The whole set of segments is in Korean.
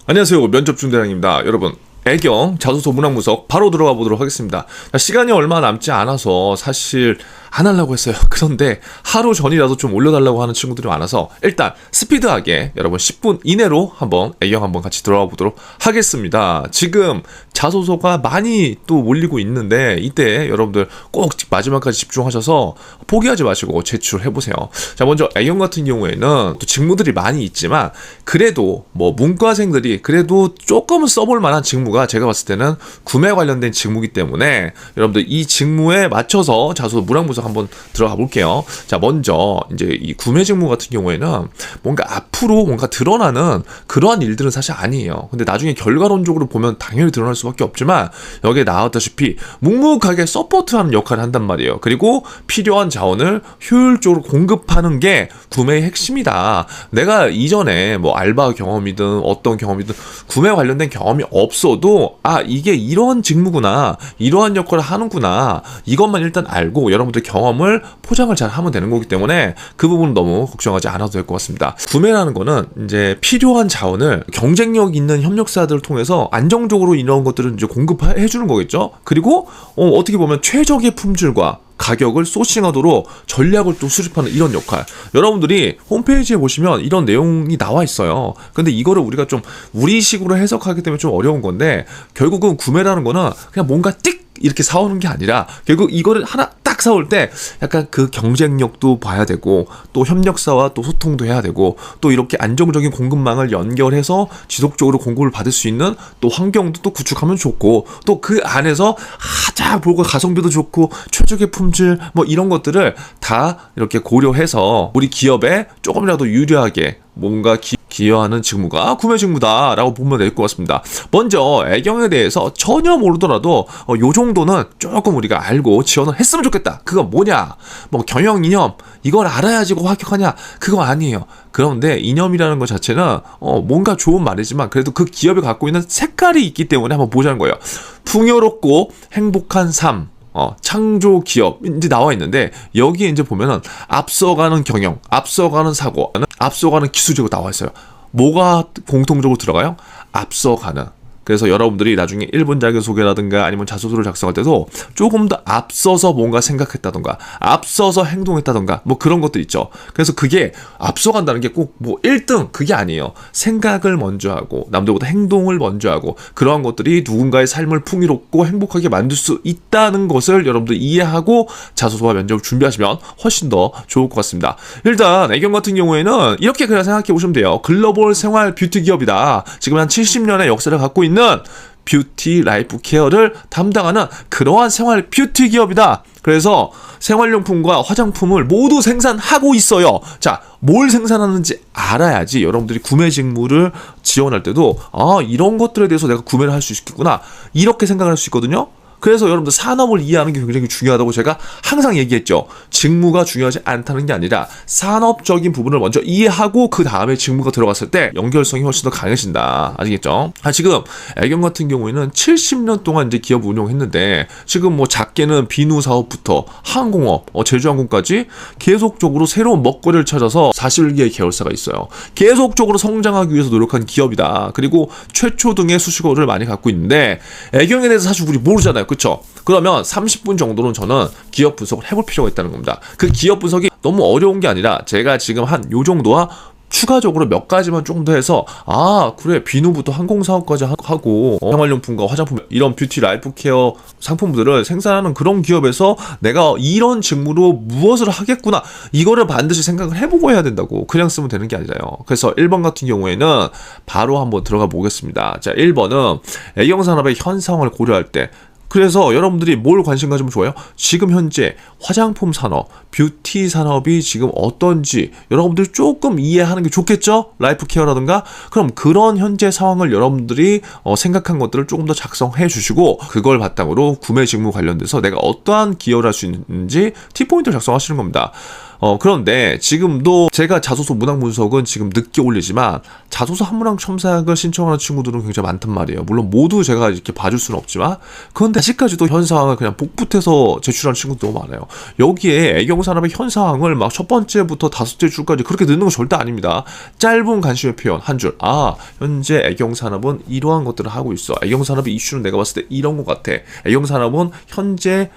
안녕하세요. 면접 중대장입니다. 여러분, 애경 자소서 문항분석 바로 들어가 보도록 하겠습니다. 자, 시간이 얼마 남지 않아서 사실 안 하려고 했어요. 그런데 하루 전이라도 좀 올려달라고 하는 친구들이 많아서 일단 스피드하게 여러분 10분 이내로 한번 애경 한번 같이 들어가 보도록 하겠습니다. 지금 자소서가 많이 또 몰리고 있는데 이때 여러분들 꼭 마지막까지 집중하셔서 포기하지 마시고 제출해보세요. 자, 먼저 애경 같은 경우에는 또 직무들이 많이 있지만 그래도 뭐 문과생들이 그래도 조금은 써볼 만한 직무가 제가 봤을 때는 구매 관련된 직무이기 때문에 여러분들 이 직무에 맞춰서 자소서 문항분석 한번 들어가 볼게요. 자, 먼저 이제 이 구매 직무 같은 경우에는 뭔가 앞으로 뭔가 드러나는 그러한 일들은 사실 아니에요. 근데 나중에 결과론적으로 보면 당연히 드러날 수밖에 없지만 여기에 나왔다시피 묵묵하게 서포트하는 역할을 한단 말이에요. 그리고 필요한 자원을 효율적으로 공급하는 게 구매의 핵심이다. 내가 이전에 뭐 알바 경험이든 어떤 경험이든 구매 관련된 경험이 없어도 이게 이러한 직무구나, 이러한 역할을 하는구나, 이것만 일단 알고 여러분들 경험을 포장을 잘 하면 되는 거기 때문에 그 부분은 너무 걱정하지 않아도 될 것 같습니다. 구매라는 거는 이제 필요한 자원을 경쟁력 있는 협력사들을 통해서 안정적으로 이런 것들을 이제 공급해 주는 거겠죠. 그리고 어떻게 보면 최적의 품질과 가격을 소싱하도록 전략을 또 수립하는 이런 역할. 여러분들이 홈페이지에 보시면 이런 내용이 나와 있어요. 근데 이거를 우리가 좀 우리식으로 해석하기 때문에 좀 어려운 건데 결국은 구매라는 거는 그냥 뭔가 띡 이렇게 사오는 게 아니라 결국 이거를 하나 딱 사올 때 약간 그 경쟁력도 봐야 되고 또 협력사와 또 소통도 해야 되고 또 이렇게 안정적인 공급망을 연결해서 지속적으로 공급을 받을 수 있는 또 환경도 또 구축하면 좋고 또 그 안에서 쫙 보고 가성비도 좋고 최적의 품질 뭐 이런 것들을 다 이렇게 고려해서 우리 기업에 조금이라도 유리하게 뭔가 기여하는 직무가 구매 직무다라고 보면 될 것 같습니다. 먼저 애경에 대해서 전혀 모르더라도 요 정도는 조금 우리가 알고 지원을 했으면 좋겠다. 그건 뭐냐? 뭐 경영 이념 이걸 알아야지 합격하냐? 그거 아니에요. 그런데 이념이라는 것 자체는 뭔가 좋은 말이지만 그래도 그 기업이 갖고 있는 색깔이 있기 때문에 한번 보자는 거예요. 풍요롭고 행복한 삶. 창조 기업 이제 나와 있는데 여기에 이제 보면은 앞서가는 경영, 앞서가는 사고, 앞서가는 기술적으로 나와 있어요. 뭐가 공통적으로 들어가요? 앞서가는. 그래서 여러분들이 나중에 1분 자기소개라든가 아니면 자소서를 작성할 때도 조금 더 앞서서 뭔가 생각했다던가 앞서서 행동했다던가 뭐 그런 것들 있죠. 그래서 그게 앞서간다는 게 꼭 뭐 1등 그게 아니에요. 생각을 먼저 하고 남들보다 행동을 먼저 하고 그러한 것들이 누군가의 삶을 풍요롭고 행복하게 만들 수 있다는 것을 여러분들 이해하고 자소서와 면접을 준비하시면 훨씬 더 좋을 것 같습니다. 일단 애경 같은 경우에는 이렇게 그냥 생각해 보시면 돼요. 글로벌 생활 뷰티 기업이다. 지금 한 70년의 역사를 갖고 있는 뷰티 라이프 케어를 담당하는 그러한 생활 뷰티 기업이다. 그래서 생활용품과 화장품을 모두 생산하고 있어요. 자, 뭘 생산하는지 알아야지 여러분들이 구매 직무를 지원할 때도 이런 것들에 대해서 내가 구매를 할 수 있겠구나 이렇게 생각을 할 수 있거든요. 그래서 여러분들 산업을 이해하는 게 굉장히 중요하다고 제가 항상 얘기했죠. 직무가 중요하지 않다는 게 아니라 산업적인 부분을 먼저 이해하고 그 다음에 직무가 들어갔을 때 연결성이 훨씬 더 강해진다. 아시겠죠? 지금 애경 같은 경우에는 70년 동안 이제 기업 운영했는데 지금 뭐 작게는 비누 사업부터 항공업, 제주항공까지 계속적으로 새로운 먹거리를 찾아서 41개의 계열사가 있어요. 계속적으로 성장하기 위해서 노력한 기업이다. 그리고 최초 등의 수식어를 많이 갖고 있는데 애경에 대해서 사실 우리 모르잖아요. 그쵸? 그러면 30분 정도는 저는 기업 분석을 해볼 필요가 있다는 겁니다. 그 기업 분석이 너무 어려운 게 아니라 제가 지금 한 요 정도와 추가적으로 몇 가지만 조금 더 해서 그래 비누부터 항공사업까지 하고 생활용품과 화장품 이런 뷰티 라이프 케어 상품들을 생산하는 그런 기업에서 내가 이런 직무로 무엇을 하겠구나 이거를 반드시 생각을 해보고 해야 된다고 그냥 쓰면 되는 게 아니라요. 그래서 1번 같은 경우에는 바로 한번 들어가 보겠습니다. 자, 1번은 애경산업의 현상을 고려할 때 그래서 여러분들이 뭘 관심 가지면 좋아요? 지금 현재 화장품 산업, 뷰티 산업이 지금 어떤지 여러분들 조금 이해하는 게 좋겠죠? 라이프 케어라든가 그럼 그런 현재 상황을 여러분들이 생각한 것들을 조금 더 작성해 주시고 그걸 바탕으로 구매 직무 관련돼서 내가 어떠한 기여를 할 수 있는지 티포인트를 작성하시는 겁니다. 그런데 지금도 제가 자소서 문항 분석은 지금 늦게 올리지만 자소서 한문항 첨삭을 신청하는 친구들은 굉장히 많단 말이에요. 물론 모두 제가 이렇게 봐줄 수는 없지만 그런데 아직까지도 현 사항을 그냥 복붙해서 제출하는 친구도 너무 많아요. 여기에 애경산업의 현 사항을 막 첫 번째부터 다섯째 줄까지 그렇게 넣는 건 절대 아닙니다. 짧은 관심의 표현 한 줄. 현재 애경산업은 이러한 것들을 하고 있어. 애경산업의 이슈는 내가 봤을 때 이런 것 같아. 애경산업은 현재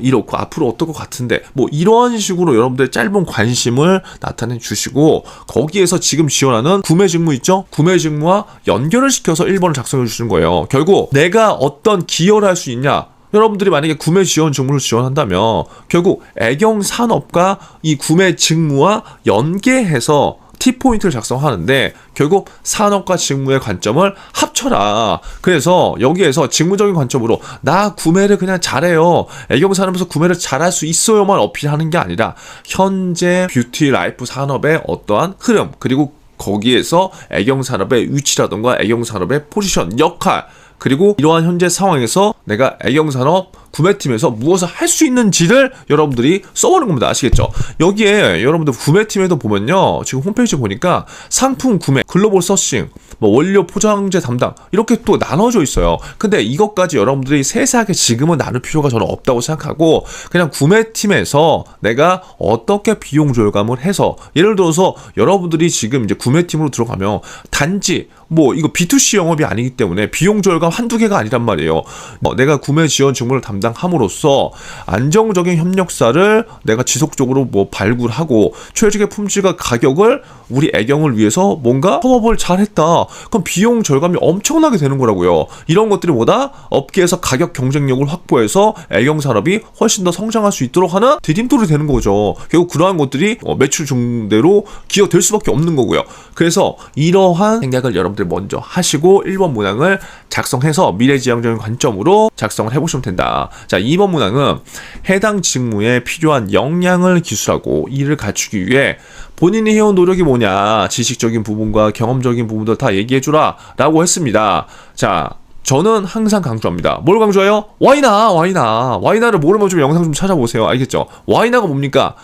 이렇고 앞으로 어떨 것 같은데 뭐 이러한 식으로 여러분들의 짧은 관심을 나타내 주시고 거기에서 지금 지원하는 구매 직무 있죠? 구매 직무와 연결을 시켜서 1번을 작성해 주시는 거예요. 결국 내가 어떤 기여를 할 수 있냐? 여러분들이 만약에 구매 지원 직무를 지원한다면 결국 애경산업과 이 구매 직무와 연계해서 T포인트를 작성하는데 결국 산업과 직무의 관점을 합쳐라. 그래서 여기에서 직무적인 관점으로 나 구매를 그냥 잘해요. 애경산업에서 구매를 잘할 수 있어요만 어필하는 게 아니라 현재 뷰티 라이프 산업의 어떠한 흐름 그리고 거기에서 애경산업의 위치라던가 애경산업의 포지션, 역할 그리고 이러한 현재 상황에서 내가 애경산업 구매팀에서 무엇을 할 수 있는지를 여러분들이 써보는 겁니다. 아시겠죠? 여기에 여러분들 구매팀에도 보면요. 지금 홈페이지 보니까 상품 구매, 글로벌 서칭, 뭐 원료 포장재 담당 이렇게 또 나눠져 있어요. 근데 이것까지 여러분들이 세세하게 지금은 나눌 필요가 저는 없다고 생각하고 그냥 구매팀에서 내가 어떻게 비용 절감을 해서 예를 들어서 여러분들이 지금 이제 구매팀으로 들어가면 단지 뭐 이거 B2C 영업이 아니기 때문에 비용 절감 한두 개가 아니란 말이에요. 내가 구매 지원 직무를 담당함으로써 안정적인 협력사를 내가 지속적으로 뭐 발굴하고 최적의 품질과 가격을 우리 애경을 위해서 뭔가 협업을 잘했다. 그럼 비용 절감이 엄청나게 되는 거라고요. 이런 것들이 뭐다? 업계에서 가격 경쟁력을 확보해서 애경 산업이 훨씬 더 성장할 수 있도록 하는 디딤돌이 되는 거죠. 결국 그러한 것들이 매출 증대로 기여될 수밖에 없는 거고요. 그래서 이러한 생각을 여러분들 먼저 하시고 1번 문항을 작성해서 미래지향적인 관점으로 작성을 해보시면 된다. 자, 2번 문항은 해당 직무에 필요한 역량을 기술하고 이를 갖추기 위해 본인이 해온 노력이 뭐냐, 지식적인 부분과 경험적인 부분들 다 얘기해주라 라고 했습니다. 자, 저는 항상 강조합니다. 뭘 강조해요? 와이나를 모르면 좀 영상 좀 찾아보세요. 알겠죠? 와이나가 뭡니까?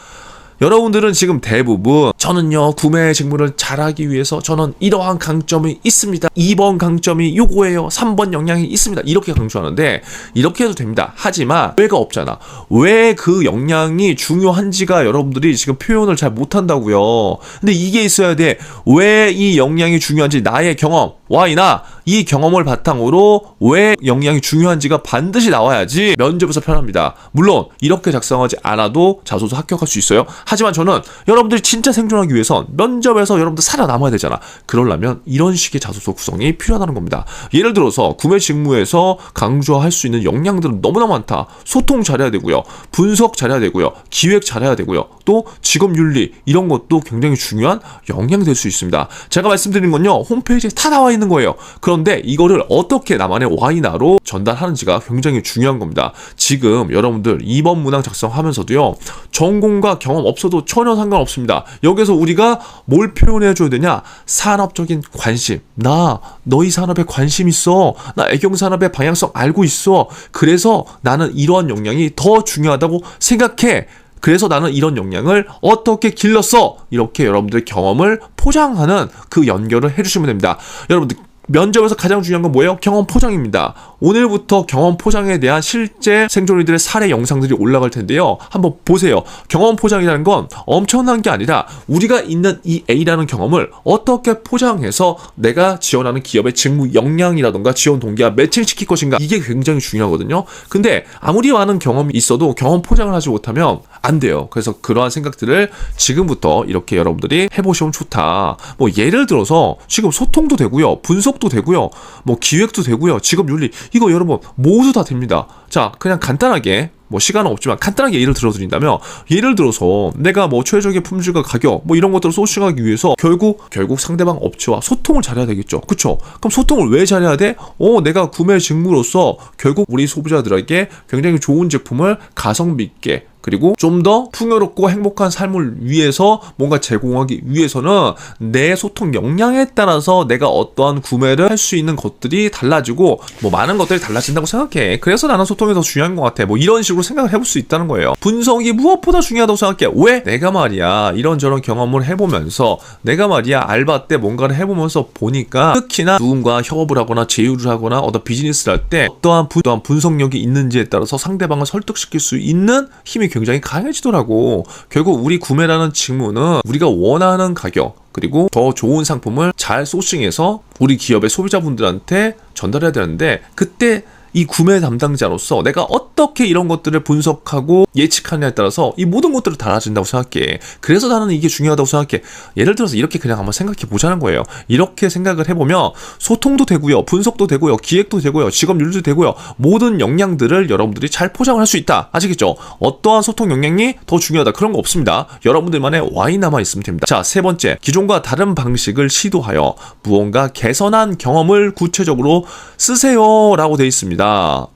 여러분들은 지금 대부분 저는요 구매 직무를 잘하기 위해서 저는 이러한 강점이 있습니다. 2번 강점이 요거예요. 3번 역량이 있습니다. 이렇게 강조하는데 이렇게 해도 됩니다. 하지만 왜가 없잖아. 왜 그 역량이 중요한지가 여러분들이 지금 표현을 잘 못한다고요. 근데 이게 있어야 돼. 왜 이 역량이 중요한지 나의 경험 와이나 이 경험을 바탕으로 왜 역량이 중요한지가 반드시 나와야지 면접에서 편합니다. 물론 이렇게 작성하지 않아도 자소서 합격할 수 있어요. 하지만 저는 여러분들이 진짜 생존하기 위해선 면접에서 여러분들 살아남아야 되잖아. 그러려면 이런 식의 자소서 구성이 필요하다는 겁니다. 예를 들어서 구매 직무에서 강조할 수 있는 역량들은 너무나 많다. 소통 잘해야 되고요. 분석 잘해야 되고요. 기획 잘해야 되고요. 또 직업윤리 이런 것도 굉장히 중요한 역량이 될 수 있습니다. 제가 말씀드린 건요. 홈페이지에 다 나와 있는 거예요. 그런데 이거를 어떻게 나만의 와이나로 전달하는지가 굉장히 중요한 겁니다. 지금 여러분들 2번 문항 작성하면서도요. 전공과 경험 없어도 전혀 상관없습니다. 여기서 우리가 뭘 표현해줘야 되냐? 산업적인 관심. 나 너희 산업에 관심 있어. 나 애경산업의 방향성 알고 있어. 그래서 나는 이러한 역량이 더 중요하다고 생각해. 그래서 나는 이런 역량을 어떻게 길렀어? 이렇게 여러분들의 경험을 포장하는 그 연결을 해주시면 됩니다. 여러분들 면접에서 가장 중요한 건 뭐예요? 경험 포장입니다. 오늘부터 경험 포장에 대한 실제 생존이들의 사례 영상들이 올라갈 텐데요. 한번 보세요. 경험 포장이라는 건 엄청난 게 아니라 우리가 있는 이 A라는 경험을 어떻게 포장해서 내가 지원하는 기업의 직무 역량이라던가 지원 동기와 매칭시킬 것인가 이게 굉장히 중요하거든요. 근데 아무리 많은 경험이 있어도 경험 포장을 하지 못하면 안 돼요. 그래서 그러한 생각들을 지금부터 이렇게 여러분들이 해보시면 좋다. 뭐 예를 들어서 지금 소통도 되고요. 분석도 되고요. 뭐 기획도 되고요. 직업윤리 이거 여러분 모두 다 됩니다. 자, 그냥 간단하게 뭐 시간은 없지만 간단하게 예를 들어드린다면 예를 들어서 내가 뭐 최적의 품질과 가격 뭐 이런 것들을 소싱하기 위해서 결국 상대방 업체와 소통을 잘해야 되겠죠. 그쵸? 그럼 소통을 왜 잘해야 돼? 내가 구매 직무로서 결국 우리 소비자들에게 굉장히 좋은 제품을 가성비 있게 그리고 좀 더 풍요롭고 행복한 삶을 위해서 뭔가 제공하기 위해서는 내 소통 역량에 따라서 내가 어떠한 구매를 할 수 있는 것들이 달라지고 뭐 많은 것들이 달라진다고 생각해. 그래서 나는 소통이 더 중요한 것 같아. 뭐 이런 식으로 생각을 해볼 수 있다는 거예요. 분석이 무엇보다 중요하다고 생각해. 왜? 내가 말이야 이런저런 경험을 해보면서 내가 말이야 알바 때 뭔가를 해보면서 보니까 특히나 누군가 협업을 하거나 제휴를 하거나 어떤 비즈니스를 할 때 어떠한 분석력이 있는지에 따라서 상대방을 설득시킬 수 있는 힘이 굉장히 강해지더라고. 결국 우리 구매라는 직무는 우리가 원하는 가격 그리고 더 좋은 상품을 잘 소싱해서 우리 기업의 소비자분들한테 전달해야 되는데 그때 이 구매 담당자로서 내가 어떻게 이런 것들을 분석하고 예측하느냐에 따라서 이 모든 것들이 달라진다고 생각해. 그래서 나는 이게 중요하다고 생각해. 예를 들어서 이렇게 그냥 한번 생각해 보자는 거예요. 이렇게 생각을 해보면 소통도 되고요, 분석도 되고요, 기획도 되고요, 직업윤리도 되고요, 모든 역량들을 여러분들이 잘 포장을 할 수 있다. 아시겠죠? 어떠한 소통 역량이 더 중요하다 그런 거 없습니다. 여러분들만의 Y이 남아 있으면 됩니다. 자, 세 번째, 기존과 다른 방식을 시도하여 무언가 개선한 경험을 구체적으로 쓰세요 라고 되어 있습니다.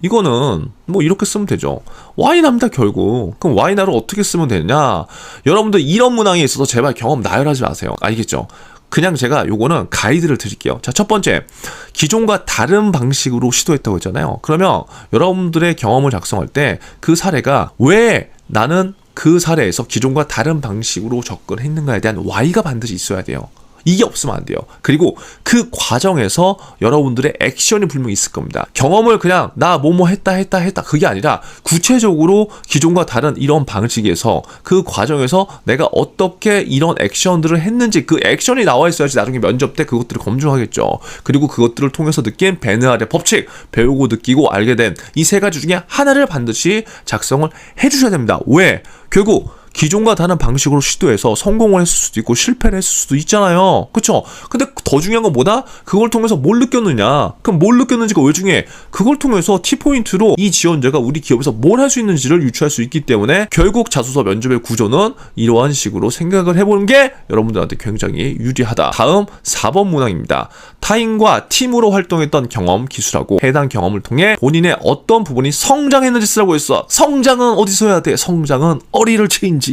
이거는 뭐 이렇게 쓰면 되죠. Y납니다 결국. 그럼 Y나를 어떻게 쓰면 되냐? 여러분들 이런 문항에 있어서 제발 경험 나열하지 마세요. 알겠죠? 그냥 제가 요거는 가이드를 드릴게요. 자, 첫 번째, 기존과 다른 방식으로 시도했다고 했잖아요. 그러면 여러분들의 경험을 작성할 때 그 사례가 왜 나는 그 사례에서 기존과 다른 방식으로 접근했는가에 대한 Y가 반드시 있어야 돼요. 이게 없으면 안 돼요. 그리고 그 과정에서 여러분들의 액션이 분명히 있을 겁니다. 경험을 그냥 나 뭐뭐 했다 그게 아니라 구체적으로 기존과 다른 이런 방식에서 그 과정에서 내가 어떻게 이런 액션들을 했는지 그 액션이 나와 있어야지 나중에 면접 때 그것들을 검증하겠죠. 그리고 그것들을 통해서 느낀 베네알의 법칙, 배우고 느끼고 알게 된 이 세 가지 중에 하나를 반드시 작성을 해주셔야 됩니다. 왜? 결국 기존과 다른 방식으로 시도해서 성공을 했을 수도 있고 실패를 했을 수도 있잖아요. 그쵸? 근데 더 중요한 건 뭐다? 그걸 통해서 뭘 느꼈느냐? 그럼 뭘 느꼈는지가 왜 중요해? 그걸 통해서 T포인트로 이 지원자가 우리 기업에서 뭘 할 수 있는지를 유추할 수 있기 때문에 결국 자소서 면접의 구조는 이러한 식으로 생각을 해보는 게 여러분들한테 굉장히 유리하다. 다음 4번 문항입니다. 타인과 팀으로 활동했던 경험, 기술하고 해당 경험을 통해 본인의 어떤 부분이 성장했는지 쓰라고 했어. 성장은 어디서 해야 돼? 성장은 어리를 체인지.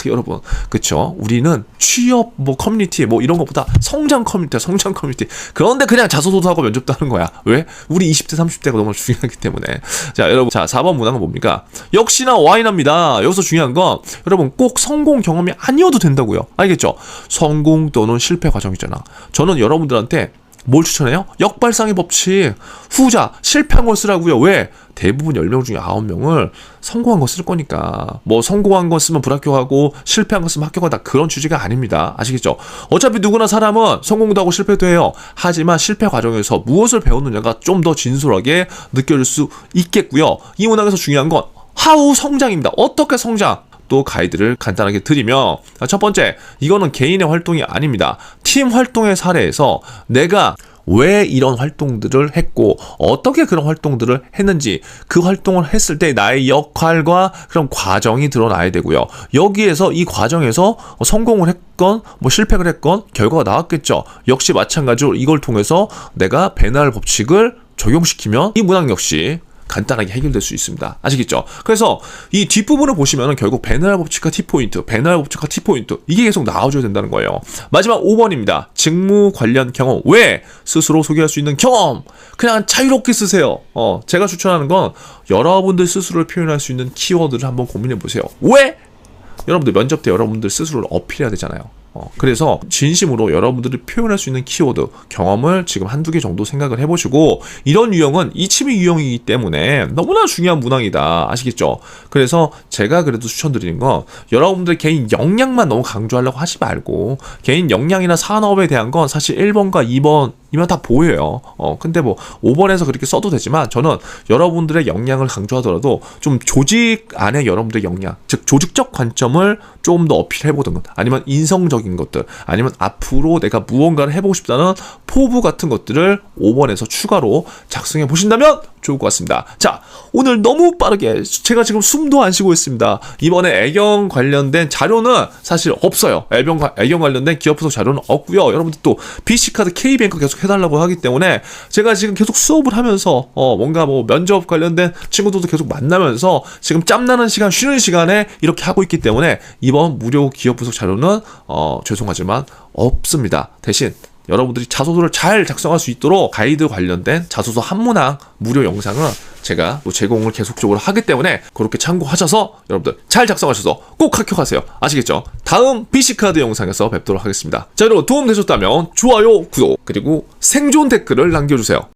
여러분, 그쵸? 우리는 취업, 커뮤니티, 이런 것보다 성장 커뮤니티. 그런데 그냥 자소서도 하고 면접도 하는 거야. 왜? 우리 20대, 30대가 너무 중요하기 때문에. 자, 여러분, 4번 문항은 뭡니까? 역시나 Y납니다. 여기서 중요한 건, 여러분, 꼭 성공 경험이 아니어도 된다고요. 알겠죠? 성공 또는 실패 과정이잖아. 저는 여러분들한테 뭘 추천해요? 역발상의 법칙. 후자, 실패한 걸 쓰라고요. 왜? 대부분 10명 중에 9명을 성공한 거 쓸 거니까. 성공한 거 쓰면 불합격하고 실패한 거 쓰면 합격하다. 그런 취지가 아닙니다. 아시겠죠? 어차피 누구나 사람은 성공도 하고 실패도 해요. 하지만 실패 과정에서 무엇을 배웠느냐가 좀 더 진솔하게 느껴질 수 있겠고요. 이 문항에서 중요한 건 하우 성장입니다. 어떻게 성장? 또 가이드를 간단하게 드리며, 첫 번째, 이거는 개인의 활동이 아닙니다. 팀 활동의 사례에서 내가 왜 이런 활동들을 했고 어떻게 그런 활동들을 했는지, 그 활동을 했을 때 나의 역할과 그런 과정이 드러나야 되고요. 여기에서 이 과정에서 성공을 했건 실패를 했건 결과가 나왔겠죠. 역시 마찬가지로 이걸 통해서 내가 베네알 법칙을 적용시키면 이 문항 역시 간단하게 해결될 수 있습니다. 아시겠죠? 그래서 이 뒷부분을 보시면 결국 베네알 법칙과 T포인트, 이게 계속 나와줘야 된다는 거예요. 마지막 5번입니다. 직무 관련 경험. 왜? 스스로 소개할 수 있는 경험. 그냥 자유롭게 쓰세요. 제가 추천하는 건 여러분들 스스로를 표현할 수 있는 키워드를 한번 고민해 보세요. 왜? 여러분들 면접 때 여러분들 스스로를 어필해야 되잖아요. 그래서 진심으로 여러분들이 표현할 수 있는 키워드, 경험을 지금 한두 개 정도 생각을 해보시고, 이런 유형은 이치미 유형이기 때문에 너무나 중요한 문항이다. 아시겠죠? 그래서 제가 그래도 추천드리는 건 여러분들 개인 역량만 너무 강조하려고 하지 말고, 개인 역량이나 산업에 대한 건 사실 1번과 2번이면 다 보여요. 근데 5번에서 그렇게 써도 되지만, 저는 여러분들의 역량을 강조하더라도 좀 조직 안에 여러분들의 역량, 즉 조직적 관점을 좀 더 어필해보던 것, 아니면 인성적인 것들, 아니면 앞으로 내가 무언가를 해보고 싶다는 포부 같은 것들을 5번에서 추가로 작성해 보신다면 좋을 것 같습니다. 자, 오늘 너무 빠르게 제가 지금 숨도 안 쉬고 있습니다. 이번에 애경 관련된 자료는 사실 없어요. 애경 관련된 기업 분석 자료는 없고요. 여러분들 또 BC카드 K뱅크 계속 해달라고 하기 때문에 제가 지금 계속 수업을 하면서 뭔가 뭐 면접 관련된 친구들도 계속 만나면서 지금 짬나는 시간, 쉬는 시간에 이렇게 하고 있기 때문에 이번 무료 기업 분석 자료는 죄송하지만 없습니다. 대신 여러분들이 자소서를 잘 작성할 수 있도록 가이드 관련된 자소서 한 문항 무료 영상은 제가 또 제공을 계속적으로 하기 때문에 그렇게 참고하셔서 여러분들 잘 작성하셔서 꼭 합격하세요. 아시겠죠? 다음 BC카드 영상에서 뵙도록 하겠습니다. 자, 여러분 도움되셨다면 좋아요, 구독, 그리고 생존 댓글을 남겨주세요.